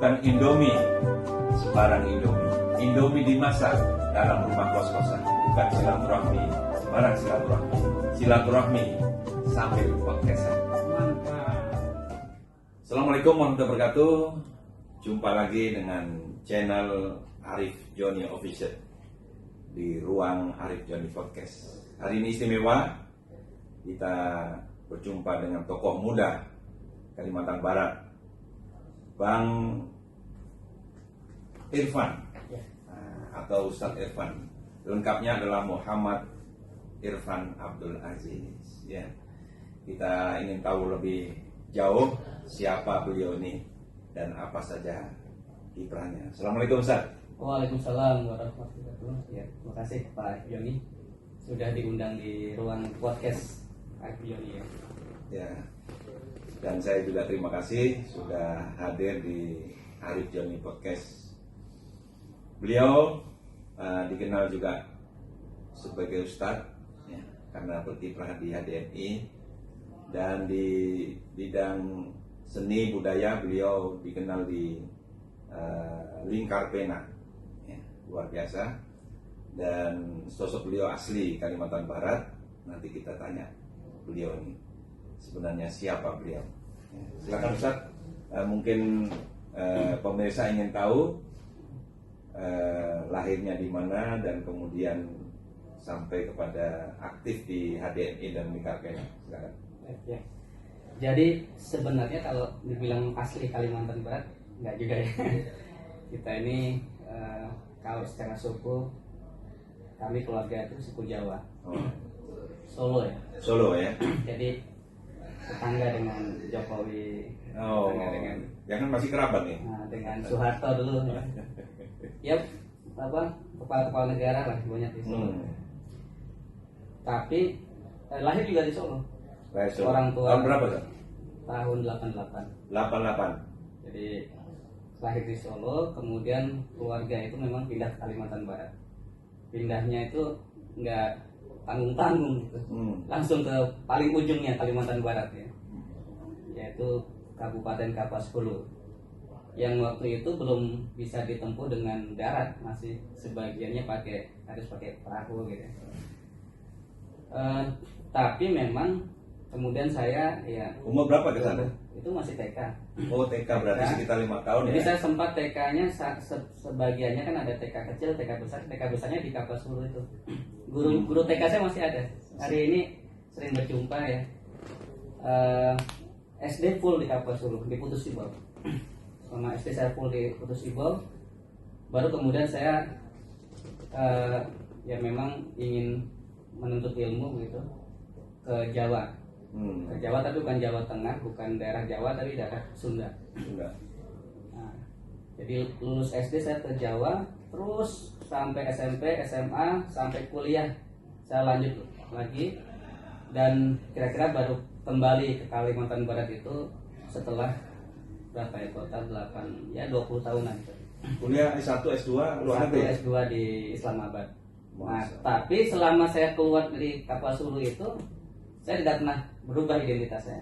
bukan Indomie, sembarang Indomie. Indomie dimasak dalam rumah kos-kosan, bukan silaturahmi, sembarang silaturahmi. Silaturahmi sambil podcastan. Assalamualaikum warahmatullahi wabarakatuh. Jumpa lagi dengan channel Arif Joni Official di ruang Arif Joni Podcast. Hari ini istimewa, kita berjumpa dengan tokoh muda Kalimantan Barat, Bang Irfan atau Ustadz Irfan. Lengkapnya adalah Muhammad Irfan Abdul Aziz. Ya, kita ingin tahu lebih jauh siapa beliau ini dan apa saja kiprahnya. Assalamualaikum Ustaz. Waalaikumsalam warahmatullahi wabarakatuh. Ya, terima kasih Pak Yoni sudah diundang di ruang podcast Pak Yoni ya. Ya. Dan saya juga terima kasih sudah hadir di Arif Joni Podcast. Beliau dikenal juga sebagai Ustadz ya, karena berkiprah di HDMI, dan di bidang seni budaya beliau dikenal di Lingkar Pena ya, luar biasa. Dan sosok beliau asli Kalimantan Barat. Nanti kita tanya beliau ini sebenarnya siapa beliau. Ya, silakan Ustaz, mungkin pemirsa ingin tahu lahirnya di mana dan kemudian sampai kepada aktif di HDMI dan Lingkar Pena. Silakan. Ya. Jadi sebenarnya kalau dibilang asli Kalimantan Barat enggak juga ya. Kita ini kalau secara suku, kami keluarga itu suku Jawa. Solo ya. Solo ya. Jadi tetangga dengan Jokowi. Tetangga dengan, jangan masih kerabat nih. Nah, dengan Soeharto dulu ya. Ya apa kepala-kepala negara lah banyak di Solo. Tapi lahir juga di Solo. Solo. Orang tua. Tahun berapa Ustaz? Tahun 88. 88. Jadi lahir di Solo, kemudian keluarga itu memang pindah ke Kalimantan Barat. Pindahnya itu nggak tanggung-tanggung gitu. Langsung ke paling ujungnya Kalimantan Barat ya, yaitu Kabupaten Kapuas Hulu, yang waktu itu belum bisa ditempuh dengan darat, masih sebagiannya harus pakai perahu gitu. Tapi memang kemudian saya ya umur berapa ke sana? Itu masih TK. Oh, TK berarti sekitar 5 tahun. Jadi ya? saya sempat TK-nya sebagiannya kan ada TK kecil, TK besar. TK besarnya di Kapuas Hulu itu. Guru TK saya masih ada. Hari ini sering berjumpa ya. SD full di Kapuas Hulu, di Putus Ibau. Sama SD saya full di Putus Ibau. Baru kemudian saya ya memang ingin menuntut ilmu gitu ke Jawa. Ke Jawa, tapi bukan Jawa Tengah, bukan daerah Jawa, tapi daerah Sunda. Nah, jadi lulus SD saya ke Jawa, terus sampai SMP, SMA, sampai kuliah saya lanjut lagi, dan kira-kira baru kembali ke Kalimantan Barat itu setelah berapa ya, total 20 tahunan. Kuliah S1, S2 luar negeri. S2 di Islamabad. Nah, tapi selama saya keluar dari Kapuas Hulu itu, saya tidak pernah berubah identitasnya.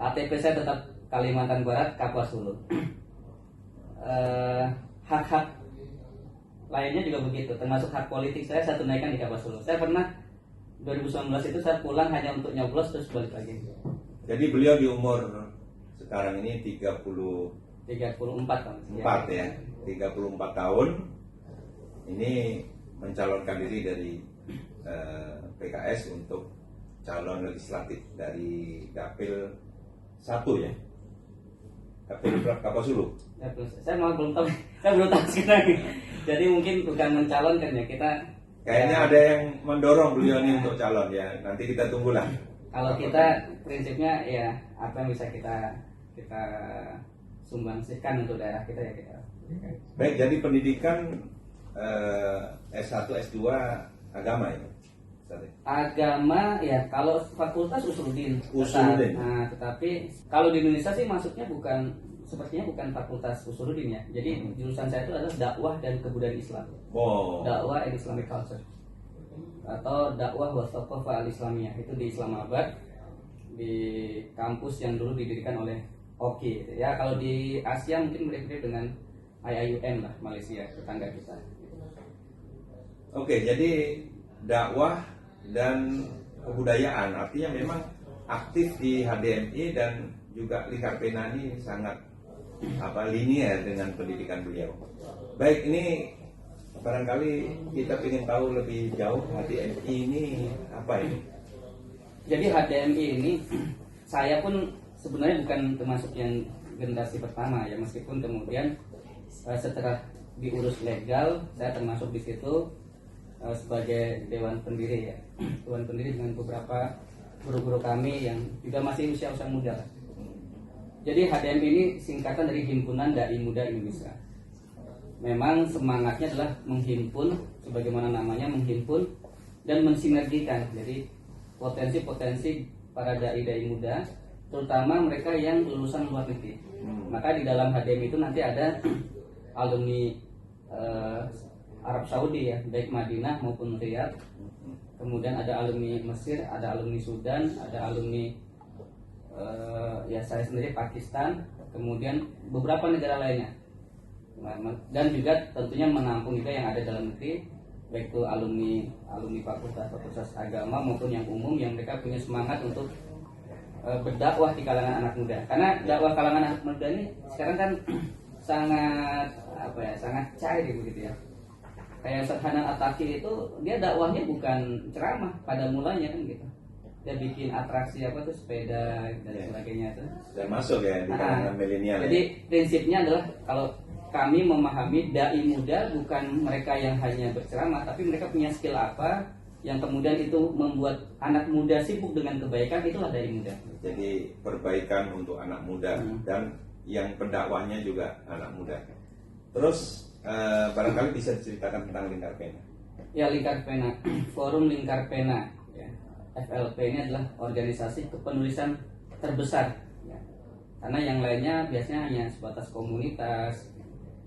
KTP saya tetap Kalimantan Barat, Kapuas Hulu. Hak-hak lainnya juga begitu, termasuk hak politik saya tunaikan di Kapuas Hulu. Saya pernah 2019 itu saya pulang hanya untuk nyoblos terus balik lagi. Jadi beliau di umur sekarang ini 34 tahun. 4 ya. 34 tahun ini mencalonkan diri dari PKS untuk calon legislatif dari Dapil 1 ya. Dapil Kapuas Hulu. Ya, saya belum tahu. Saya belum tahu sekarang. Jadi mungkin bukan mencalonkan ya, kita kayaknya ada yang mendorong beliau ini untuk calon ya. Nanti kita tunggulah. Kalau kita prinsipnya ya apa yang bisa kita sumbangsihkan untuk daerah kita ya kita. Baik, jadi pendidikan S1, S2 agama ya. Agama ya, kalau fakultas Usuluddin. Nah, tetapi kalau di Indonesia sih masuknya sepertinya bukan fakultas Usuluddin ya. Jadi jurusan saya itu adalah dakwah dan kebudayaan Islam. Dakwah and Islamic Culture atau dakwah wa thaqafah al-islamiyah, itu di Islamabad, di kampus yang dulu didirikan oleh Oke gitu ya. Kalau di Asia mungkin mirip-mirip dengan IIUM lah, Malaysia, tetangga kita. Oke, jadi dakwah dan kebudayaan artinya memang aktif di HDMI dan juga Lingkar Pena ini sangat linier dengan pendidikan beliau. Baik, ini barangkali kita ingin tahu lebih jauh HDMI ini apa ini? Jadi HDMI ini saya pun sebenarnya bukan termasuk yang generasi pertama ya, meskipun kemudian setelah diurus legal saya termasuk di situ sebagai dewan pendiri ya, dewan pendiri dengan beberapa guru-guru kami yang juga masih usia-usia muda. Jadi HDMI ini singkatan dari Himpunan Dai Muda Indonesia. Memang semangatnya adalah menghimpun, sebagaimana namanya menghimpun dan mensinergikan. Jadi potensi-potensi para dai-dai muda, terutama mereka yang lulusan luar negeri. Maka di dalam HDMI itu nanti ada alumni Arab Saudi ya, baik Madinah maupun Riyadh. Kemudian ada alumni Mesir, ada alumni Sudan, ada alumni ya saya sendiri Pakistan, kemudian beberapa negara lainnya. Dan juga tentunya menampung juga yang ada dalam negeri, baik itu alumni fakultas agama maupun yang umum yang mereka punya semangat untuk berdakwah di kalangan anak muda. Karena dakwah kalangan anak muda ini sekarang kan sangat cair begitu ya. Kayak Ustaz Hanan At-Taki itu dia dakwahnya bukan ceramah pada mulanya kan gitu. Dia bikin atraksi sepeda dan sebagainya itu. Dan masuk ya di kalangan milenial. Jadi prinsipnya adalah kalau kami memahami dai muda bukan mereka yang hanya berceramah, tapi mereka punya skill apa yang kemudian itu membuat anak muda sibuk dengan kebaikan, itulah dai muda. Jadi perbaikan untuk anak muda dan yang pendakwahnya juga anak muda. Terus barangkali bisa diceritakan tentang Lingkar Pena. Ya, Lingkar Pena, Forum Lingkar Pena. Ya. FLP ini adalah organisasi kepenulisan terbesar. Ya. Karena yang lainnya biasanya hanya sebatas komunitas.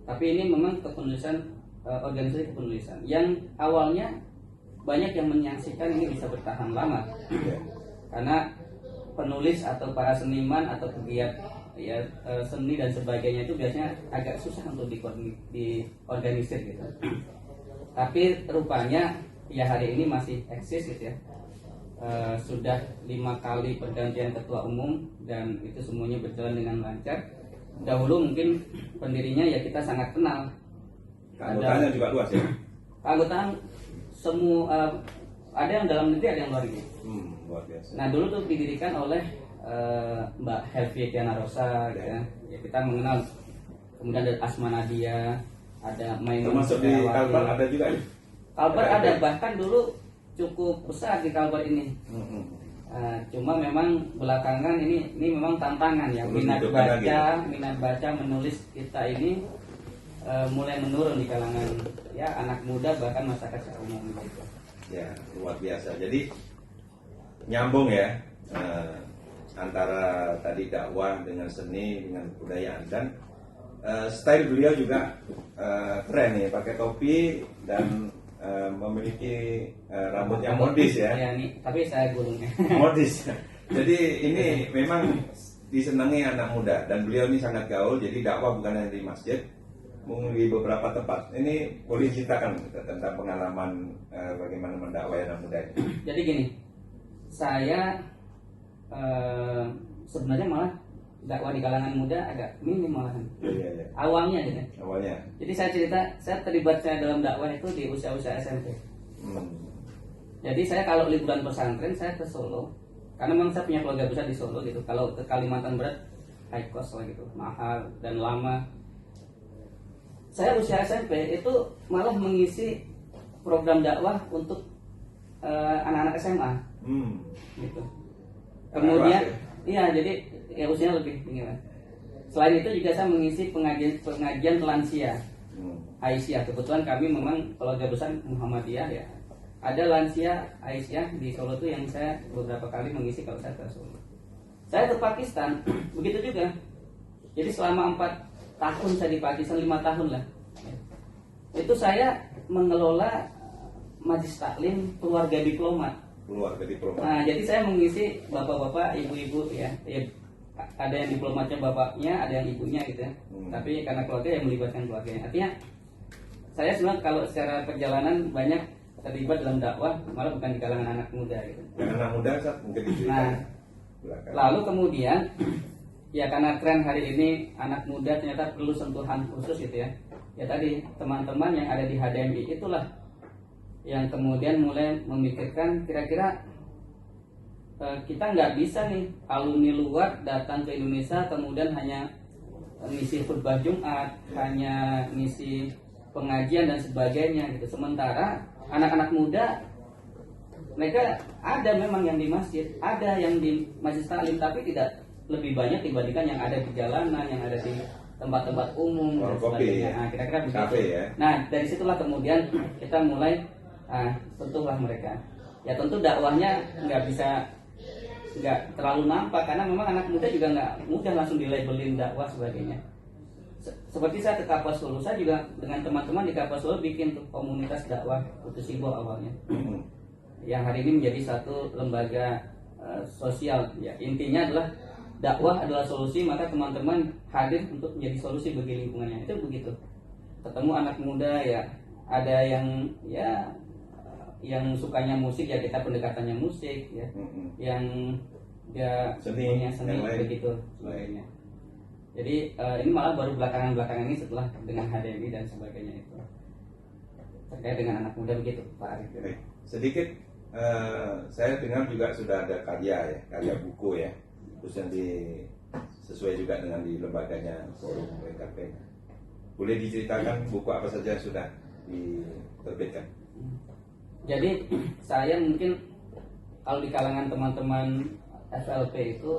Tapi ini memang organisasi kepenulisan yang awalnya banyak yang menyaksikan ini bisa bertahan lama. Karena penulis atau para seniman atau pegiat ya seni dan sebagainya itu biasanya agak susah untuk diorganisir gitu. Tapi rupanya ya hari ini masih eksis gitu ya. Sudah 5 kali pergantian ketua umum dan itu semuanya berjalan dengan lancar. Dahulu mungkin pendirinya ya kita sangat kenal. Anggotanya juga luas ya. Keanggotaan semua ada yang dalam negeri, ada yang luar negeri. Luar biasa. Nah dulu tuh didirikan oleh Mbak Helvi Tiana Rosa, gitu ya. Ya kita mengenal. Kemudian ada Asma Nadia, ada Maimun. Termasuk di Kalbar ada juga ya? Kalbar ada, bahkan dulu cukup besar di Kalbar ini. Cuma memang belakangan ini memang tantangan ya. Minat baca menulis kita ini mulai menurun di kalangan ya anak muda bahkan masyarakat secara umum gitu. Ya luar biasa. Jadi nyambung ya antara tadi dakwah dengan seni dengan kebudayaan dan style beliau juga keren nih, pakai topi dan memiliki rambut yang modis ya. Ya nih, tapi saya gulungnya. Modis. Jadi ini memang disenangi anak muda dan beliau ini sangat gaul. Jadi dakwah bukan hanya di masjid, di beberapa tempat. Ini boleh ceritakan tentang pengalaman bagaimana mendakwai anak muda ini. Jadi gini, saya sebenarnya malah dakwah di kalangan muda agak minim malahan. Iya. Awalnya gitu. Awalnya. Jadi saya cerita, saya terlibat dalam dakwah itu di usia-usia SMP. Jadi saya kalau liburan pesantren saya ke Solo, karena memang saya punya keluarga besar di Solo gitu. Kalau ke Kalimantan Barat high cost lah gitu, mahal dan lama. Saya usia SMP itu malah mengisi program dakwah untuk anak-anak SMA. Gitu. Kemudian, iya jadi ya usianya lebih tinggi lah. Selain itu juga saya mengisi pengajian lansia Aisyah. Kebetulan kami memang keluarga besar Muhammadiyah ya. Ada lansia Aisyah di Solo itu yang saya beberapa kali mengisi kalau saya ke Solo. Saya ke Pakistan begitu juga. Jadi selama 4 tahun saya di Pakistan, 5 tahun lah. Itu saya mengelola majlis taklim keluarga diplomat. Keluarga diplomat. Nah, jadi saya mengisi bapak-bapak, ibu-ibu ya ada yang diplomatnya bapaknya, ada yang ibunya gitu ya. Tapi karena keluarga yang melibatkan keluarganya. Artinya saya sebenarnya kalau secara perjalanan banyak terlibat dalam dakwah, malah bukan di kalangan anak muda gitu. Yang anak muda mungkin diceritakan. Lalu kemudian ya karena tren hari ini anak muda ternyata perlu sentuhan khusus gitu ya. Ya tadi teman-teman yang ada di HDMI itulah yang kemudian mulai memikirkan kira-kira kita nggak bisa nih alumni luar datang ke Indonesia kemudian hanya ngisi khutbah Jumat, hanya ngisi pengajian dan sebagainya gitu. Sementara anak-anak muda mereka ada memang yang di masjid, ada yang di masjid taklim, tapi tidak lebih banyak dibandingkan yang ada di jalanan, yang ada di tempat-tempat umum dan sebagainya. Nah, kira-kira begitu. Ya. Nah, dari situlah kemudian kita mulai tentulah mereka. Ya tentu dakwahnya nggak terlalu nampak karena memang anak muda juga nggak mudah langsung dilabelin dakwah sebagainya. Seperti saya ke Kapas Hulu, saya juga dengan teman-teman di Kapas Hulu bikin tuh komunitas dakwah Putus Ibo awalnya. Yang hari ini menjadi satu lembaga sosial. Ya intinya adalah dakwah adalah solusi, maka teman-teman hadir untuk menjadi solusi bagi lingkungannya. Itu begitu. Ketemu anak muda ya, ada yang sukanya musik ya kita pendekatannya musik ya, yang dia punya seni begitu sebagainya. Jadi ini malah baru belakangan ini setelah dengan HDMI dan sebagainya itu terkait dengan anak muda begitu Pak Arif. Sedikit saya dengar juga sudah ada karya buku ya, terus yang sesuai juga dengan di lembaganya Forum PKP. Boleh diceritakan buku apa saja yang sudah diterbitkan? Jadi saya mungkin kalau di kalangan teman-teman FLP itu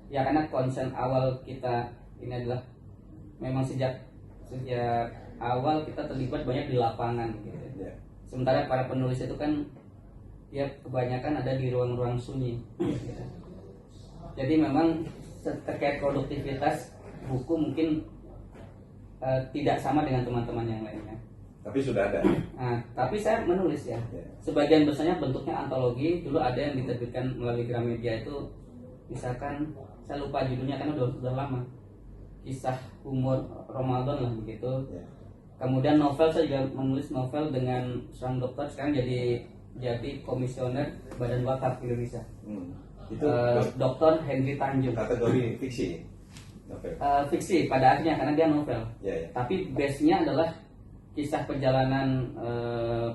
ya karena konsen awal kita ini adalah memang sejak awal kita terlibat banyak di lapangan gitu. Sementara para penulis itu kan ya kebanyakan ada di ruang-ruang sunyi gitu. Jadi memang terkait produktivitas buku mungkin tidak sama dengan teman-teman yang lainnya. Tapi sudah ada. Nah, tapi saya menulis ya. Sebagian besarnya bentuknya antologi. Dulu ada yang diterbitkan melalui Gramedia itu, misalkan saya lupa judulnya karena sudah lama. Kisah humor Ramadan lah begitu. Kemudian novel, saya juga menulis novel dengan seorang dokter sekarang jadi komisioner Badan Wakaf Indonesia. Itu Dr. Henry Tanjung. Kategori fiksi. Novel. Fiksi pada akhirnya karena dia novel. Tapi base-nya adalah kisah perjalanan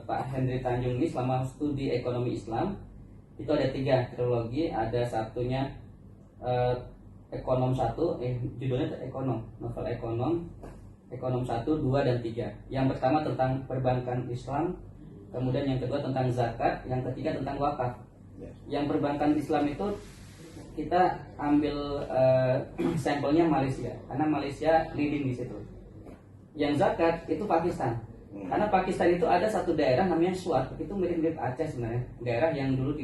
Pak Henry Tanjung ini selama studi ekonomi Islam. Itu ada 3 trilogi, ada satunya Ekonom 1, judulnya Ekonom, novel Ekonom 1, 2, dan 3. Yang pertama tentang perbankan Islam, kemudian yang kedua tentang zakat, yang ketiga tentang wakaf. Yang perbankan Islam itu kita ambil sampelnya Malaysia, karena Malaysia leading di situ. Yang zakat itu Pakistan, karena Pakistan itu ada satu daerah namanya Swat, itu mirip-mirip Aceh sebenarnya, daerah yang dulu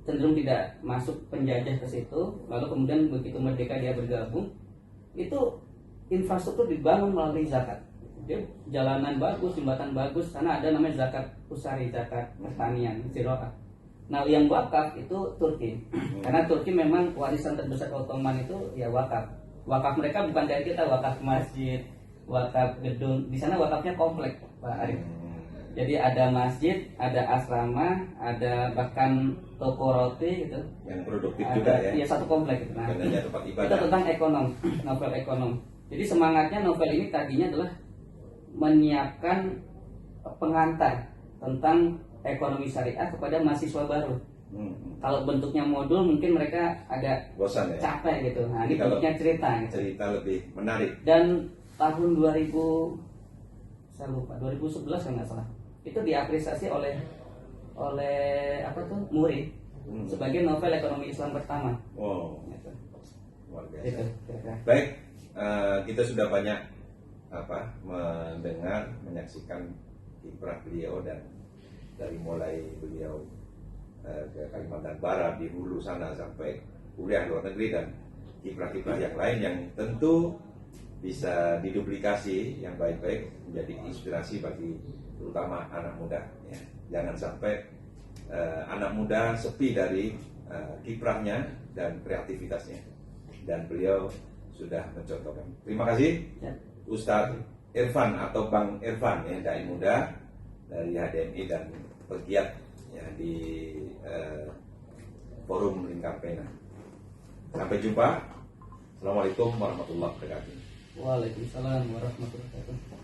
cenderung tidak masuk penjajah ke situ, lalu kemudian begitu merdeka dia bergabung, itu infrastruktur dibangun melalui zakat. Dia jalanan bagus, jembatan bagus, karena ada namanya zakat usari, zakat pertanian, ziraah. Nah yang wakaf itu Turki, karena Turki memang warisan terbesar Ottoman itu ya wakaf. Wakaf mereka bukan dari kita, wakaf masjid, wakaf gedung. Di sana wakafnya komplek Pak Arif. Jadi ada masjid, ada asrama, ada bahkan toko roti gitu. Yang produktif juga ya. Iya, satu komplek gitu. Nah, tempat ibadah. Itu tentang ekonom, novel ekonom. Jadi semangatnya novel ini tadinya adalah menyiapkan pengantar tentang ekonomi syariah kepada mahasiswa baru. Kalau bentuknya modul mungkin mereka agak bosan ya, capek gitu. Nah, ini bentuknya cerita gitu. Cerita lebih menarik. Dan tahun 2011 kalau nggak salah, itu diapresiasi oleh Muri sebagai novel ekonomi Islam pertama. Wow, gitu. Luar biasa. Gitu, baik, kita sudah banyak menyaksikan kiprah beliau, dan dari mulai beliau ke Kalimantan Barat, di hulu sana, sampai kuliah luar negeri, dan kiprah-kiprah yang lain yang tentu bisa diduplikasi yang baik-baik menjadi inspirasi bagi terutama anak muda ya. Jangan sampai anak muda sepi dari kiprahnya dan kreativitasnya, dan beliau sudah mencontohkan. Terima kasih Ustadz Irfan atau Bang Irfan, ya, dai muda dari HDMI dan pegiat, ya, di forum Lingkar Pena. Sampai jumpa. Assalamualaikum warahmatullahi wabarakatuh. Waalaikumsalam warahmatullahi wabarakatuh.